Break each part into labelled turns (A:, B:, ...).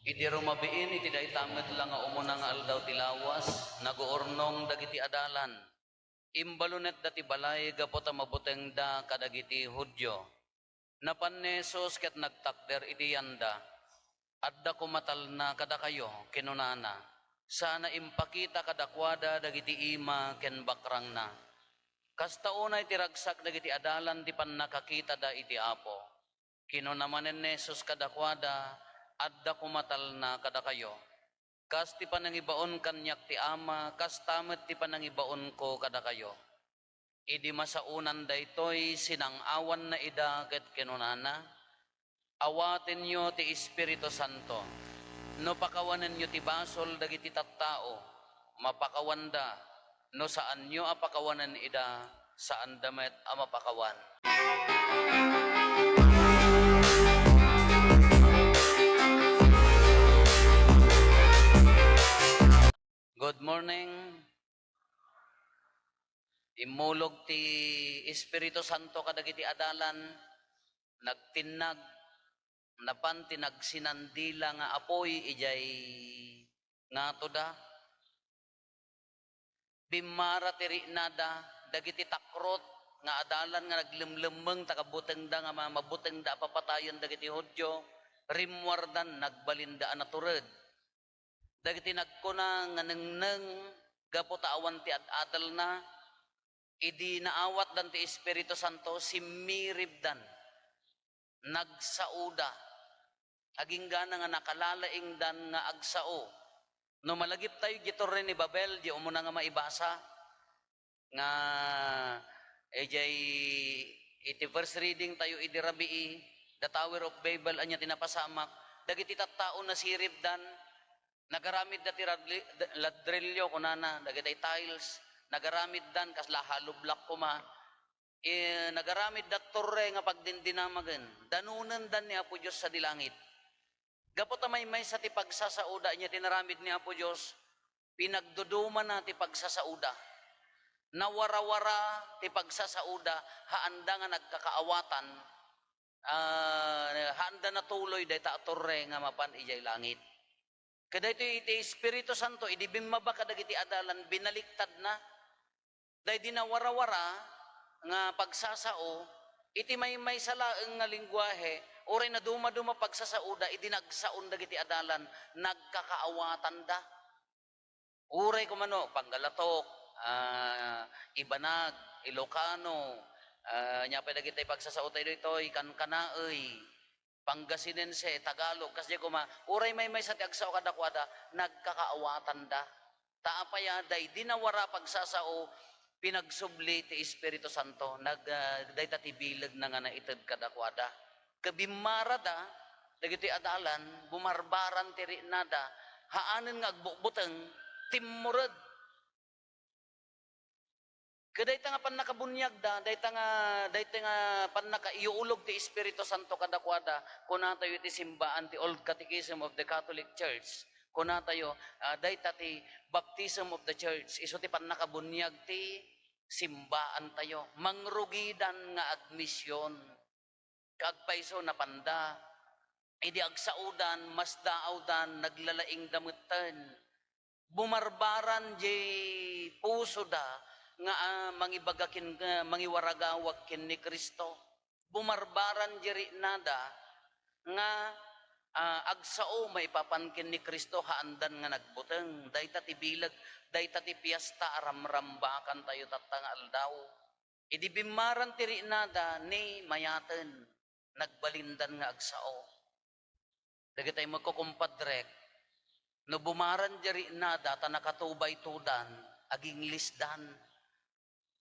A: Iti rumabiin iti daytamet lang nga umuna nga aldaw tilawas, naguornong dagiti adalan. Imbalunet dati balay gapota mabuteng da kadagiti Hudyo. Napannesos ket nagtakder iti yanda. Adda kumatal na kada kayo kinunana. Sana impakita kadakwada dagiti ima ken bakrang na. Kasta unay tiragsak dagiti adalan di pan nakakita da iti apo. Kinunamanen nesos kadakwada adda kumatal na kada kayo. Kas ti panangibaon kanyak ti ama, kas tamet ti panangibaon ko kada kayo. Idi masaunan daytoy sinang-awan na ida ket kinunana. Awaten nyo ti Espiritu Santo. No pakawanen nyo ti basol dagiti tattao, mapakawanda. No saan nyo apakawanan ida, saan damet amapakawan. Good morning. Imulog ti Espiritu Santo kadagiti adalan, nagtinag, napan tinagsinandila nga apoy ijay nga toda. Bimara tiri nada, dagiti takrot, nga adalan nga naglimlimeng takabuteng da nga mabuteng da papatayon dagiti Hudyo, rimwardan nagbalindaan na tured. Dagiti nagkuna nga nengneng gapotaawan ti adal na, idi naawat dan ti Espiritu Santo simiribdan, nagsauda, aging gana nga nakalalaing dan nga agsao. No malagip tayo gito rin ni Babel, di umuna nga maibasa, nga ejay iti first reading tayo idi rabii, the Tower of Babel anya tinapasamak, dagiti tattao na siribdan, nagaramid dati ladrilyo kunana, dagiti tiles, nagaramid dan kasla halublak kuma, nagaramid dat torre nga pagdindinamagan, danunan dan ni Apo Diyos sa dilangit. Gapot may sa ti pagsasauda niya tinaramid ni Apo Diyos, pinagduduman na ti pagsasauda. Nawarawara ti pagsasauda, haanda nga nagkakaawatan, haanda na tuloy dahi ta torre nga mapan ijay langit. Kada iti Espiritu Santo, idibimaba kadagiti adalan, binaliktad na. Dahi dinawarawara nga pagsasao, iti may salaeng nga lingwahe, oray na duma-duma pagsasauda, idinagsaon dagiti adalan, nagkakaawatan da. Uray kumano, Panggalatok, Ibanag, Ilocano, nya pa dagiti pagsasao tayo ito'y Kankanaay, Pangasinense, Tagalog, kasi kuma, uray may sa tiagsao kadakwada, nagkakaawatan da. Taapaya, day dinawara pagsasao, pinagsubli ti Espiritu Santo, day tatibilag na nga naitid kadakwada. Kabimara da, dagiti adalan, bumarbaran tiri nada, haanen nga agbubuteng, timmurad. Kaday nga pan nakabunyag da, day nga pan nakaiulog ti Espiritu Santo kadakwada, kuna tayo ti simbaan ti Old Catechism of the Catholic Church, kuna tayo, day ti Baptism of the Church, iso ti pan nakabunyag ti simbaan tayo, mangrugidan nga admisyon, kagpaiso na panda, idi agsaudan, mas daawdan, naglalaing damutan, bumarbaran di puso da, nga mangibagakin, mangiwaragawag kin ni Kristo, bumarbaran di nada, nga agsao maipapankin ni Kristo haandan nga nagbuteng, dayta ti bilag, dayta ti piyesta aramrambakan tayo tatang aldaw. Idi bimaran tiri nada ni mayaten, nagbalindan nga agsao. Dagiti tayo magkukumpadrek, no bumaran jari nada, ta nakatubay tudan, aging lisdan.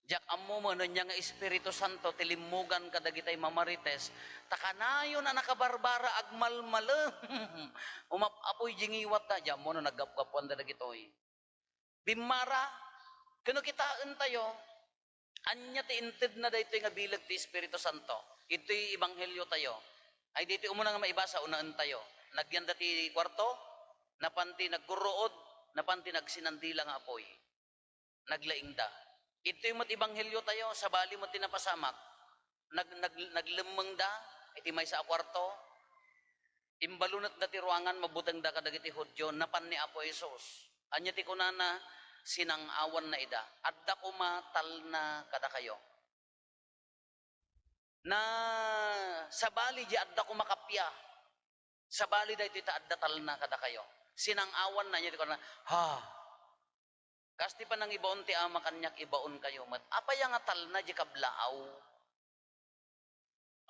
A: Jak ammo mo no nga Espiritu Santo, tilimugan kadagitay mamarites, takanayo na nakabarbara agmalmalem. Umapoy jingiwat da, jam mo no naggapgapuan da dagitoy. Bimara, kano kitaan tayo, anya ti inted na dayto nga bilag ti Espiritu Santo. Ito'y Ebanghelyo tayo. Ay dito umuna nga maibasa, unaan tayo. Nagyan dati kwarto, napanti nagguruod, napanti nagsinandila nga apoy. Naglaing da. Ito yung Ebanghelyo tayo, sa bali mo tinapasamak, naglemeng da, iti may sa kwarto, Imbalunat dati ruangan mabutang da kadagiti Hudyo napan ni Apo Isos. Anya ti kunana sinang-awan na ida. Adda kumatal na kada kayo. Na sa bali di adda kumakapya. Sa bali da iti adda tal na kada kayo. Sinang-awan na niya ti kunana, ha. Kasti pa nang ibaon ti ama kanyak ibaon kayo mat. Apa yang tal na di kablaaw.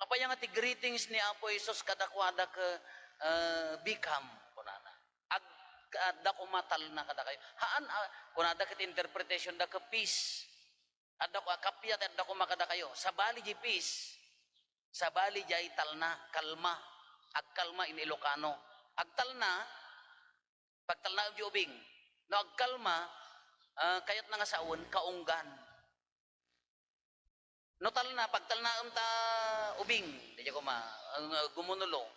A: Apa yang ti greetings ni Apo Isos kadakwada ke bikam kunana. Adda kumatal na kada kayo. Haan kunada ket interpretation da ke peace. Adda ko kapya adda ko makada kayo. Sa bali di peace. Sa bali jay talna kalma. Agkalma in Ilocano. Agtalna pagtalna di ubing. No agkalma kayat na nga saon kaunggan. No talna pagtalna ta ubing, di ko gumunulo.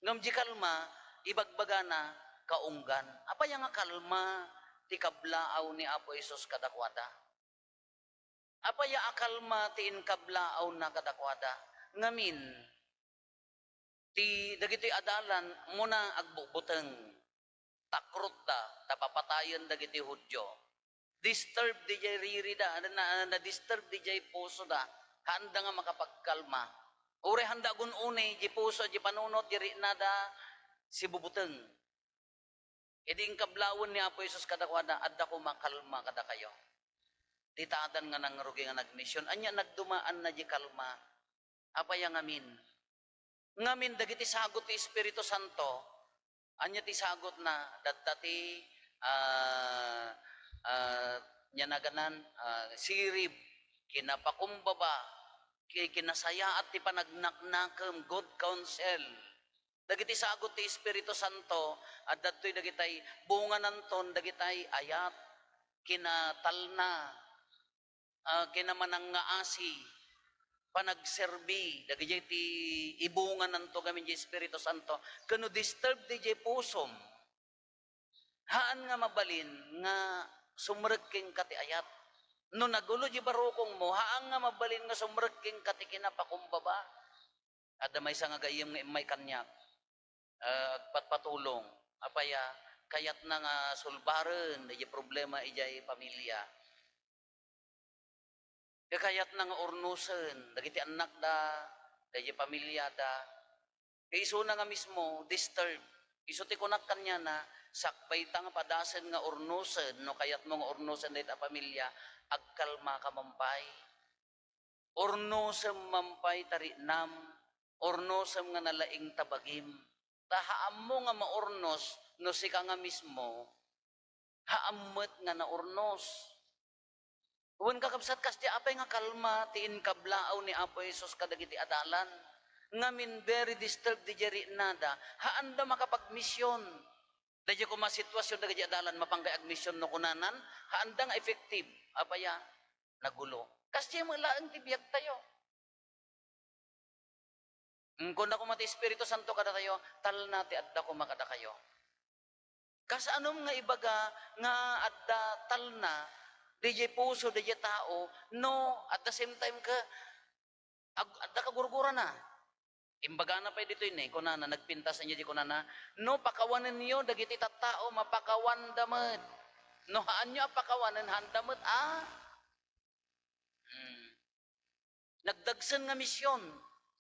A: Ngam di kalma ibagbagana kaunggan. Apa yang nga kalma ti kablaaw ni Apo Isos kadakwada? Apa ya akalma ti inkablaaw na kadakwada? Ngamin ti dagiti adalan muna agbubuteng takrot da tapapatayon dagiti Hudyo. Disturb di jay ririda na disturb di jay puso da handa nga makapagkalma. Ure handa gun une di puso di panunot di nada si bubuteng. Idi inkablawon ni Apo Isos kadakwada adda ko makalma kada kayo. Titaadan nga nang rugi nga nagmisyon anya nagdumaan na di kalma. Apa yang ngamin? Ngamin dagiti sagot ti Espiritu Santo anya ti sagot na daddati nyanaganan sirib kinapakumbaba kinasaya at ti panagnaknakem good counsel dagiti sagot ti Espiritu Santo at dadtoy dagitay bunga nanton dagitay ayat kinatalna kinamanangaasi panagserbi dagiti ti ibungan nanto gamin di Espiritu Santo kano disturb di pusom haan nga mabalin nga sumrekking kati ayat no nagulo di barukong mo haan nga mabalin nga sumrekking kati kinapakumbaba ada may nga gayem nga may kanyak patpatulong apaya kayat na nga sulbaren di problema ijay pamilya kayat na nga ornusen dagiti anak da dagiti pamilya da iso na nga mismo disturb iso ti kunak kanya na sakbay tang padasen nga ornusen no kayat mo nga ornusen dayta pamilya agkalma ka mampay ornosem mampay tarinam ornosem nga nalaing tabagim tahaam mo nga maornos no sika nga mismo haammet nga naornos. Uwan kakabsat kas di apay nga kalma tiin kablaaw ni Apo Isos kadagiti adalan. Ngamin very disturbed di jeri nada. Haanda makapagmisyon. Dadya ko masitwasyon dagiti adalan mapanggay agmisyon no kunanan. Haanda nga effective. Apaya nagulo. Kas di mo laang tibiyag tayo. Kung na kumati Espiritu Santo kada tayo, tal nati adda ko makada kayo. Kas anong nga ibaga nga adda tal na DJ puso, DJ tao, no, at the same time ka, adda ka gurgura na. Imbaga na pa dito yun kunana, nagpintas niya di kunana, no, pakawanan niyo, dagiti tattao, mapakawan damad. No, haan nyo apakawanan, handamad, Nagdagsan nga misyon,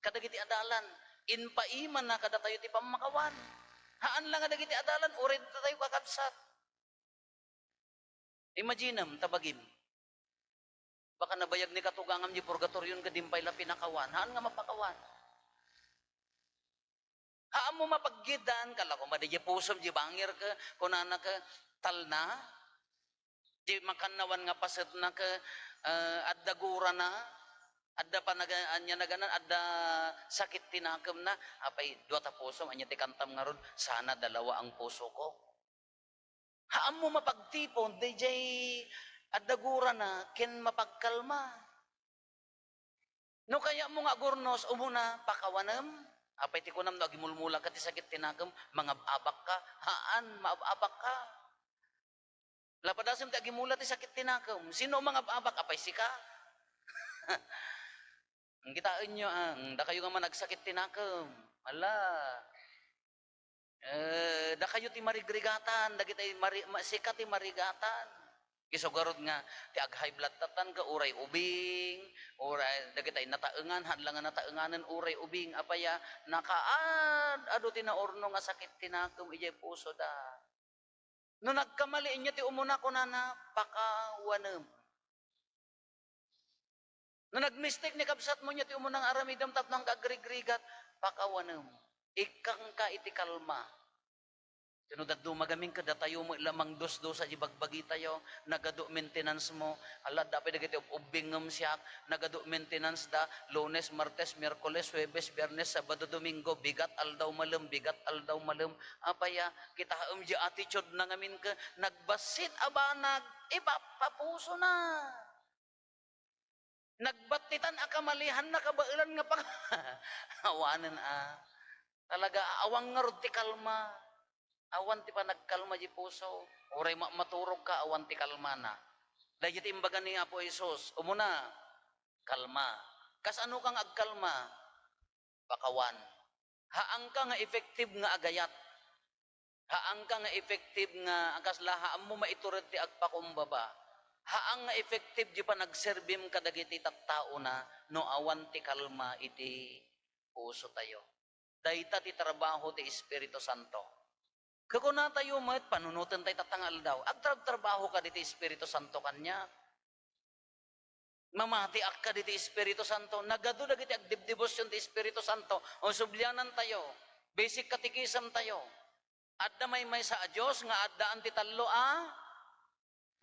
A: kadagiti adalan, inpaiman na kada tayo ti pamakawan. Haan lang nga dagiti adalan, urid na tayo kakabsat. Imaginam, tabagim. Baka nabayag ni katugangam di purgatoryon ka dimpay la pinakawan. Haan nga mapakawan. Haan mo mapaggidan, kala ko madya pusom, di bangir ka, kunana ka, talna, di makanawan nga pasad na ka, adda gura na, adda anya naganan, adda sakit tinakam na, apay, duwata pusom, anya tikantam nga ron, sana dalawa ang puso ko. Haan mo mapagtipon, DJ adagura na, ken mapagkalma. No kaya mo nga gurnos, umuna, pakawanam, apay ti kunam no, agimulmula ka ti sakit tinagam, mga abak ka, haan, maabak ka. Lapadasim ti agimula ti sakit tinagam, sino mga abak, apay sika? Ang kitaan nyo, da kayo nga man nagsakit tinagam, ala, Da kayo ti marigrigatan, dagiti sikat ti marigatan. Isugarod nga ti ag high blood tatan ka uray ubing, uray dagiti nataengan hadlangan nataenganan uray ubing apaya nakaad adu ti naorno nga sakit tinakem ijay puso da. No nagkamali niya ti umuna ko na pakawanem. No nagmistake ni kabsat mo niya ti umunang aramidam tapnang kagrigrigat pakawanem. Ikang ka iti kalma. Tinudad dumagaming ka datayo mo lamang dos-dos sa jibagbagi tayo, nagado maintenance mo, ala dapat dagiti ubingam siya, nagado maintenance da, Lunes, Martes, Miyerkules, Huwebes, Biyernes, Sabado, Domingo, bigat aldaw malem, apaya kita di attitude na ngamin ka, nagbasit abanag, ipapapuso na. Nagbatitan akamalihan na kabailan nga pa. Awanan talaga awang nga rod ti kalma. Awan ti pa nagkalma di puso. Uray maturog ka, awan ti kalma na. Dahil ti imbaga ni Apo Isus, umuna, kalma. Kas ano kang agkalma? Pakawan. Haang ka nga effective nga agayat. Haang ka nga effective nga, akas lahaan mo maiturid ti agpakumbaba. Haang nga effective di pa nagserbim kadagiti tattao na, no awan ti kalma iti puso tayo. Dahita ti trabaho ti Espiritu Santo. Kakuna tayo mat, panunutan tayo tatangal daw. Agtrab-trabaho ka dito Espiritu Santo kanya. Mamati ak ka dito Espiritu Santo. Nagado na giti agdibdibosyon ti Espiritu Santo. O sublyanan tayo. Basic katikisam tayo. Adda may sa Diyos nga addaan ti tallo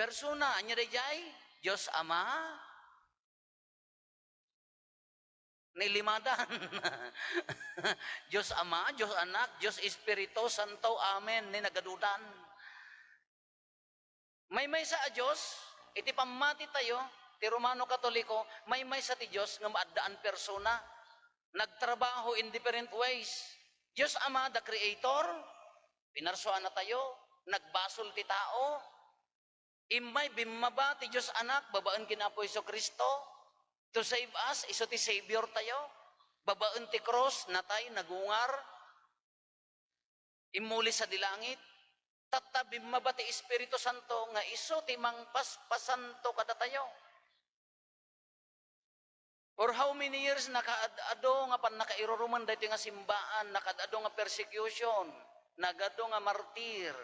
A: persona. Anya dayjay? Diyos Ama. Nilimadan. Diyos Ama, Diyos Anak, Diyos Espiritu Santo, Amen, ni nagadudan. May sa Diyos, iti pamati tayo, ti Romano Katoliko, may sa ti Diyos nga maadaan persona, nagtrabaho in different ways. Diyos Ama, the Creator, pinarsoan na tayo, nagbasol ti tao, imay bimaba ti Diyos Anak, babaan kinapo Iso Kristo, to save us, iso ti Savior tayo. Babaan ti cross, natay, nagungar. Imuli sa dilangit. Tatabim mabati Espiritu Santo, nga iso ti mangpaspasanto kada tayo. For how many years nakaadado nga pan nakairuruman dito nga simbaan, nakaadado nga persecution, nagado nga martir.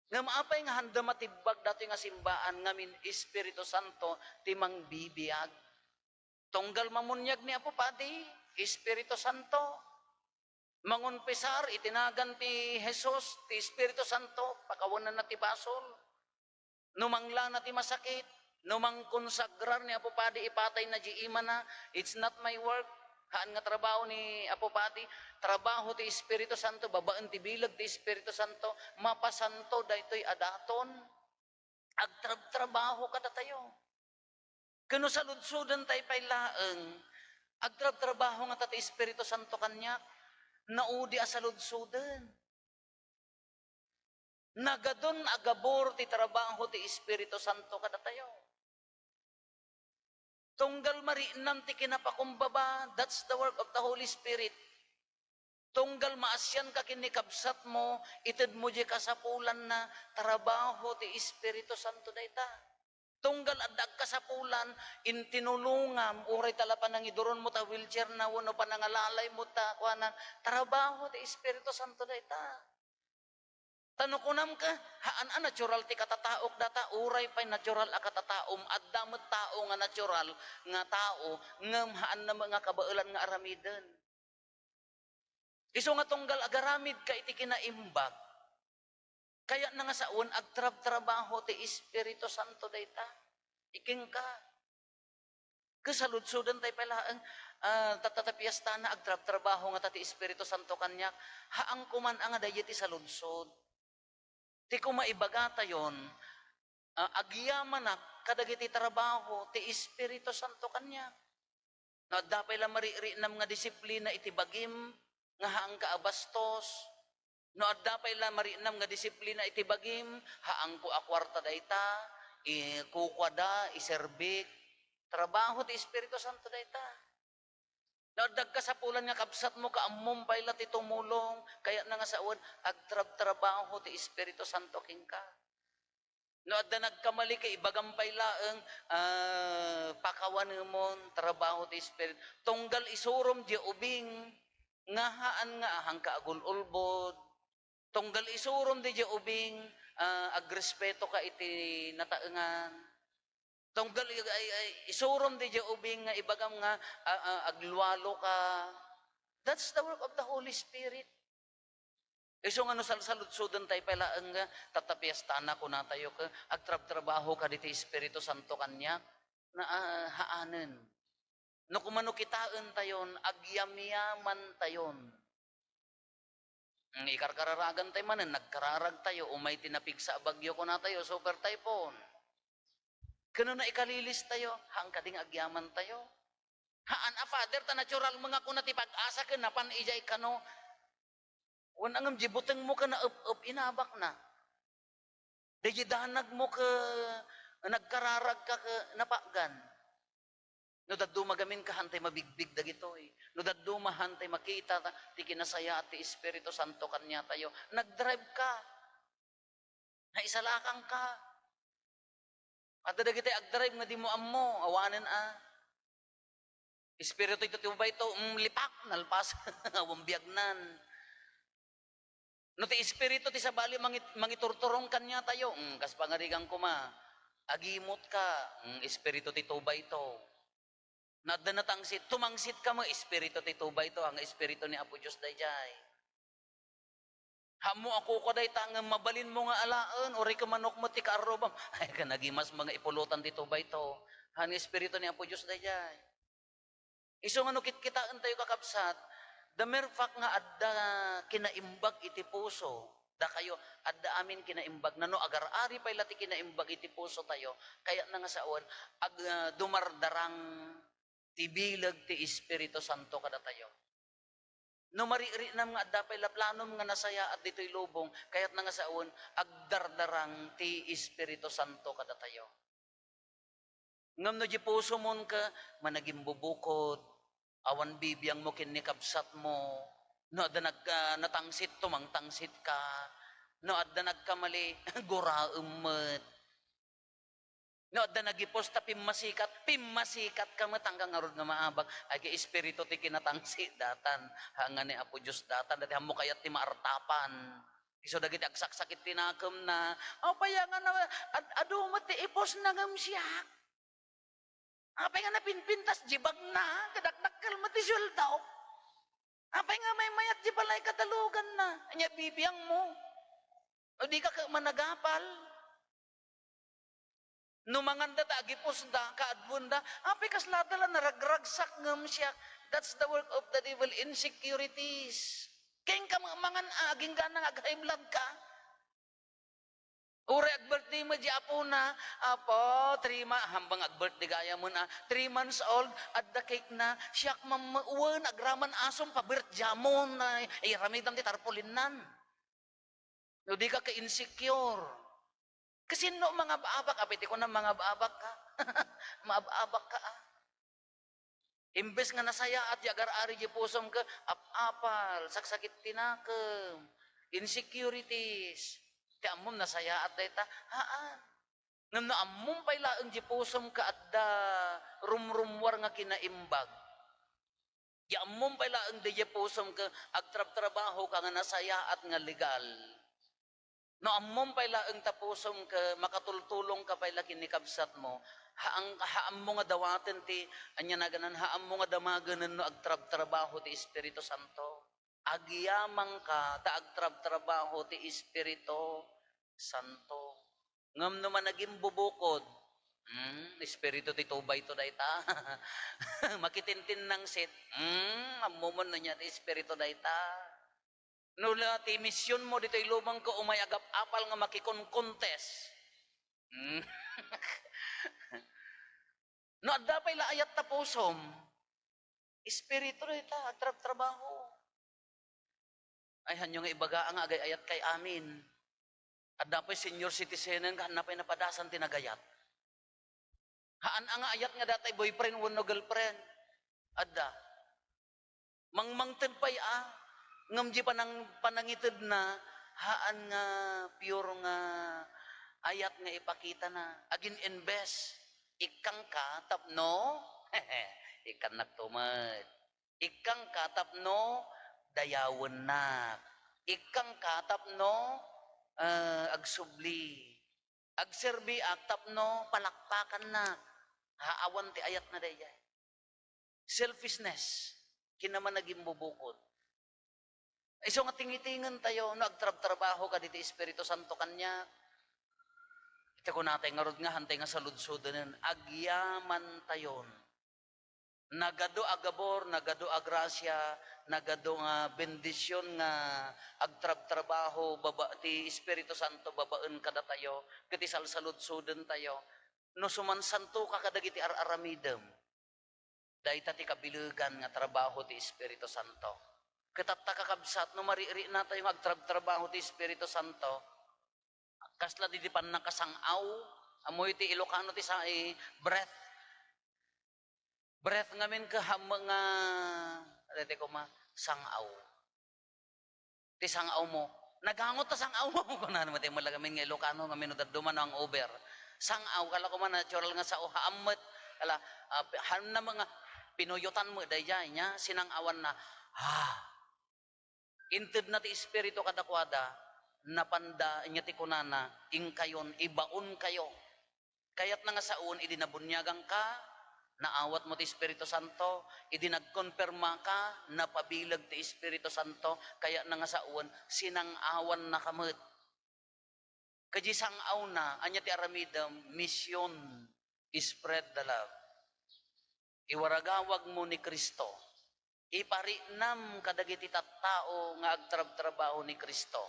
A: Nga maapay nga handa matibag dato nga simbaan, ngamin Espiritu Santo, ti mangbibiyag. Tunggal mamunyag ni Apo Padi, Espiritu Santo. Mangunpisar, itinagan ti Jesus, ti Espiritu Santo, pakawanan na ti basol. Numangla na ti masakit, numang konsagrar ni Apo Padi, ipatay na di ima na, it's not my work. Haan nga trabaho ni Apo Padi, trabaho ti Espiritu Santo, babaan ti bilag ti Espiritu Santo, mapasanto, daytoy adaton. Agtrabaho kada tayo. Kano sa ludsudan tayo pailaeng, agtrab-trabaho nga tati Espiritu Santo kanya, naudi sa ludsudan. Nagadon agabor ti trabaho ti Espiritu Santo kada tayo. Tunggal mariinam ti kinapakumbaba, that's the work of the Holy Spirit. Tunggal maasyan ka kinikabsat mo, itid mo di kasapulan na trabaho ti Espiritu Santo dayta. Tunggal adag kasapulan, intinulungam, uray talapan ng iduron mo ta wheelchair na wano panangalalay mo ta, kuanan, trabaho ti Espiritu Santo dayta. Tanukunam ka, haan natural ti katataok data, uray pa'y natural a katataom, at damot tao nga natural nga tao, ngam haan na mga kabailan nga aramiden. Iso nga tunggal agaramid ka iti kinaimbag, kaya na nga saon, agtrab-trabaho ti Espiritu Santo dayta. Iking ka. Kasaludsudan tayo pala ang tatatapiyasta na agtrab-trabaho nga ti Espiritu Santo kanyak. Haang kuman ang adayet ti saludsod. Ti kumaibaga tayon, agyaman na kadagiti trabaho ti Espiritu Santo kanyak. No, dapay lang maririnam nga disiplina iti bagim, nga haang kaabastos. No, dapay lang marinam nga disiplina iti bagim, haang ko akwarta dayta, kukwada, iserbik, trabaho ti Espiritu Santo dayta. Nadag ka sa pulan nga kabsat mo ka ammom payla ti tumulong kaya na nga sa uwan agtrab-trabaho ti Espiritu Santo king ka. No adda nagkamali kay ibagang paylaeng pakawan mo trabaho ti Espiritu. Tunggal isurom di ubing ngahaan nga ahang kaagul-ulbod. Tunggal isurom di ubing agrespeto ka iti nataengan. Tunggal isurom di ubing nga ibagam nga agluwalo ka. That's the work of the Holy Spirit. Iso nga no salud-sudan tayo pala ang tatapiastana ko na tayo ka agtrab-trabaho ka diti Espiritu Santo kanya na haanen. No kumano kitaan tayon agyamyaman tayon. Ikarkararagan tayo manen nagkararag tayo umay tinapig sa bagyo ko na tayo super typhoon. Kano na ikalilis tayo hang kading agyaman tayo. Haan a father ta natural mga kuna ti pag-asa ken napan ijay kano. Wan angam jibuteng mo ka na up inabak na. Deji danag mo ka nagkararag ka napagan. No daddo magamin ka hantay mabigbig dagito eh. No daddo mahantay makita ti kinasaya at ti Espiritu Santo kanya tayo. Nagdrive ka. Naisalakang ka. At dagiti agdrive nga di mo ammo awanen Espiritu ito ba ito lipak nalpas wambiagnan. No ti Espiritu ti sabali mangiturturong kanya tayo. Kas pangarigang kuma. Agimot ka. Espiritu ti tubay ito. Nadda natangsit. Tumangsit ka mo. Espiritu ti tubay ito. Ang Espiritu ni Apo Diyos dayjay. Hamo ako ko day tangang mabalin mo nga alaan. Ori ka manok mo ti kaarobam. Ay ka nagimas mga ipulutan ti tubay ito. Ang Espiritu ni Apo Diyos dayjay. Iso nga no kitaan tayo kakabsat. The mere fact nga adda kinaimbag iti puso, da kayo adda amin kinaimbag nano agar-ari pay lati kinaimbag iti puso tayo, kaya na nga saon dumardarang tibilag ti Espiritu Santo kada tayo. No mariri nam nga adda pay laplanom nga nasaya at ditoy lubong, kayat na nga saon agdardarang ti Espiritu Santo kada tayo. Ngam no di puso mon ka managing bubukod, awan bibiyang mo kinikabsat mo, no adda natangsit tumangtangsit ka, no adda nagkamali guraemmet, no adda nagipos ta pimmasikat ka matanggang arod nga maabag ay kay Espiritu ti kinatangsit datan hanga ni Apo Dios datan dati hamo kayat ti maartapan. Iso dagiti agsaksakit tinakem na payangan na adu ti ipos nangam siya. Apay nga napinpintas, jibag na, kadakdakkel matisyol tao. Apay nga may mayat, jibalay kadalugan na. Anya bibiyang mo. O di ka managapal. Numanganda ta, agipos da, kaadbunda, apay kasladala, naragragsak ngam siya. That's the work of the devil, insecurities. Kaya ka mangan aging ganang ag-high blood ka. Uri ag-birthday mo di apo na, apo, 3 hambang ag-birthday gaya mo na, 3 months old, at the cake na, siyak mamuwan, agraman asom, pabirthday mo na, ramidam di tarpulinan. No, di ka ka-insecure. Kasi no, mga baabak, apiti ko na mga baabak ka. Maabak ka Imbes nga nasaya at yagar-ari di pusom ka, apal, saksakit tinakam, insecurities, ti ammom nasaya at dayta haan ngam na ammom pay laeng di pusom ka adda rumrumwar nga kinaimbag di ammom pay laeng di pusom ka agtrab-trabaho ka nga nasaya at nga legal no ammom pay laeng tapusom ka makatultulong ka pay laki ni kabsat mo haam mo nga dawaten ti anya naganan haam mo nga damaganan no agtrab-trabaho ti Espiritu Santo. Agyamang ka, taagtrab-trabaho ti Espiritu Santo. Ngam naman naging bubukod, Espiritu ti tubay to dayta. Makitintin ng sit, amumon na niya ti Espiritu dayta. Nula ti misyon mo dito ilumang ko umayagap apal nga makikon-kontes. No, adda pay laayat tapusom. Espiritu dayta, agtrab-trabaho. Ay hanyo nga ibaga ang agay ayat kay amin. At dapat senior citizen nga hanapay napadasan tinagayat. Haan ang ayat nga datay boyfriend wano girlfriend. Adda. Mangmangted pa'y ngam di panangitid na, haan nga pure nga ayat nga ipakita na. Agin invest, ikang ka tapno, ikan nagtumad. Ikang ka tapno, dayawan na. Ikang ka tapno, agsubli. Agserbi tapno, palakpakan na. Haawan ti ayat na dayay. Selfishness, kinaman naging bubukod. So nga tingitingan tayo, no, agtrab-trabaho ka dito, Espiritu Santo kanya. Ito ko natin, ngarod nga, hantay nga sa ludsudanan, agyaman tayon. Nagado agabor, nagado agrasya, nagado nga bendisyon nga agtrab-trabaho, baba, ti Espiritu Santo, babaan kada tayo, kiti salsaludsudan tayo. No sumansanto ka kadagiti ar-aramidem, dahil ti kabilugan nga trabaho ti Espiritu Santo. Katatta kakabsat, no mariri na tayo agtrab-trabaho ti Espiritu Santo, kasla di pan nakasangaw, amoy ti Ilocano ti sa breath. Breath ngamin ka mga, dati ko sangaw. Ti sangaw mo, nagangot ta sangaw mo, kung na naman tayo malagamin nga Ilocano, ngamin duman ang over. Sangaw, kala ko man natural nga sa uhaamot, kala, han na mga pinuyutan mo, dayay niya, sinangawan na, inted na ti Espiritu kadakwada, napanda inya ti kunana, ingkayon, ibaon kayo. Kayat na nga saun, idinabunyagang ka, naawat mo ti Espiritu Santo, idinagkonperma ka, napabilag ti Espiritu Santo, kaya na nga saun, sinangawan na kamot. Kaji sangaw na, anya ti aramidam, mission, spread the love. Iwaragawag mo ni Kristo. Iparinam kadagiti tattao nga agtrab-trabaho ni Kristo.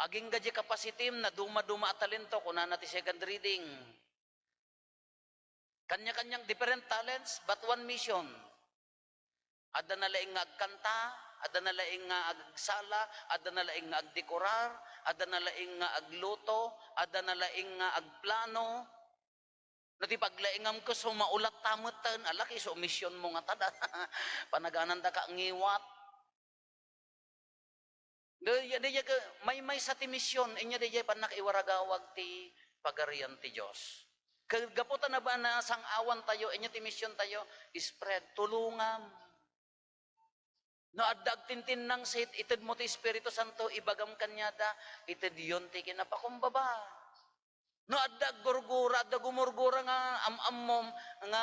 A: Aging gaji kapasitim na duma-duma at talento, kuna na ti second reading. Kanya-kanyang different talents, but one mission. Ada na laing nga agkanta, ada na laing nga agsala, ada na laing nga agdekorar, ada na laing nga agluto, ada na laing nga agplano. Nati paglaingam ko sumaulat tamutan, alaki so mission mo nga tada. Panaganan da ka ngiwat. May sa ti mission, inya diya panakiwaragawag ti pagarian ti Diyos. Kagaputan na ba na sangawan tayo, inya ti mission tayo, spread, tulungam. No addag tintin nang sit, ited mo ti Espiritu Santo, ibagam kanyada, ited yun ti kinapakumbaba. No addag gurgura, addag gumurgura nga amam nga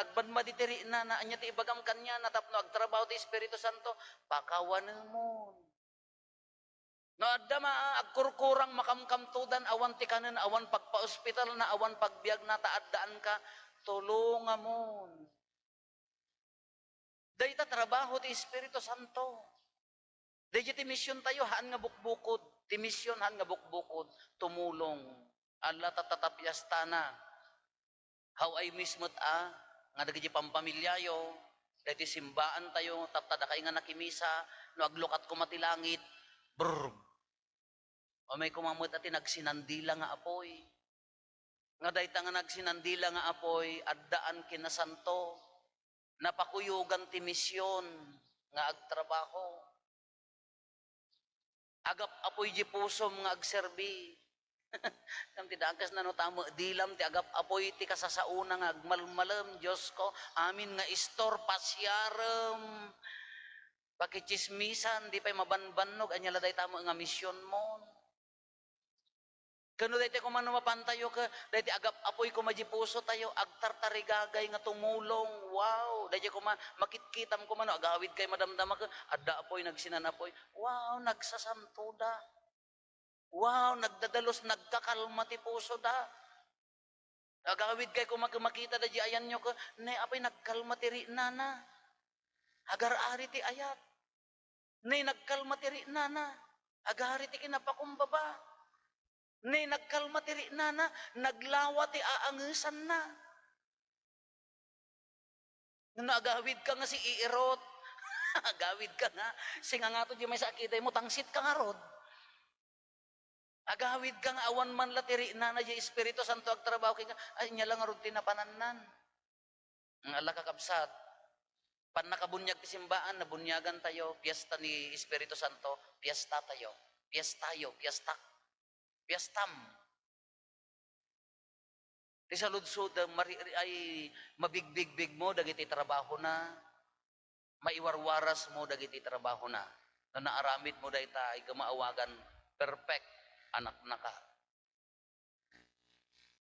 A: agban maditiri na anya ti ibagam kanya, natapno agtrabaho ti Espiritu Santo, pakawanan mo. No adda agkurkurang makamkamtudan, awan ti kanan, awan pagpa-hospital na, awan pagbiag na, taaddaan ka, tulungan mo. Dahil ta trabaho ti Espiritu Santo. Dahil ti mission tayo, haan nga bukbukod. Ti mission, haan nga bukbukod. Tumulong. Allah tatatapyas tana. How I mismot nga dagiti pampamilyayo. Dahil ti simbaan tayo, tatada kay nga nakimisa, no aglukat ko matilangit, brrr. O may kumamot at nagsinandila nga apoy. Nga dahil nga nagsinandila nga apoy, addaan kinasanto, napakuyugan ti misyon nga agtrabaho. Agap apoy di pusom nga agserbi. Kam ti dagas na no tamo, dilam ti agap apoy ti kasasauna nga agmalmalam, Diyos ko, amin nga istor pasyarem. Pakichismisan, di pa'y mabanbanog, anya laday tamo nga misyon mo. Kano dahiti ko man mapantayo ka, dahiti agap apoy ko majipuso tayo, agtartarigagay nga tumulong, wow, dahiti ko makitkitam ko man, agawid kay madamdama ka, adda apoy, nagsinanapoy, wow, nagsasanto da, wow, nagdadalos, nagkakalma ti puso da, agawid kay ko makita da di ayan nyo ka, ne, apoy, nagkalma ti rinana, agar-ari ti ayat, ne, nagkalma ti rinana, agari ti kinapakumbaba, ni nagkalma ti nana, naglawa ti aangisan na. Nagawid ka nga si Iirot, agawid ka nga, singa nga to di may sakitay mo, tangsit ka nga rod. Agawid ka nga, awan man la ti nana, di Espiritu Santo agtrabaho ka nga, ay niya lang rod tinapanannan. Ang ala kakabsat, Pan nakabunyag ti simbaan, nabunyagan tayo, piyesta ni Espiritu Santo, piyesta tayo. Piyestayo, piyesta. Piyestam. Ti saludsod ay mabigbig-big mo, dagiti trabaho na, maiwarwaras mo, dagiti trabaho na. Na naaramid mo dayta ay gamaawagan, perfect, anak na ka.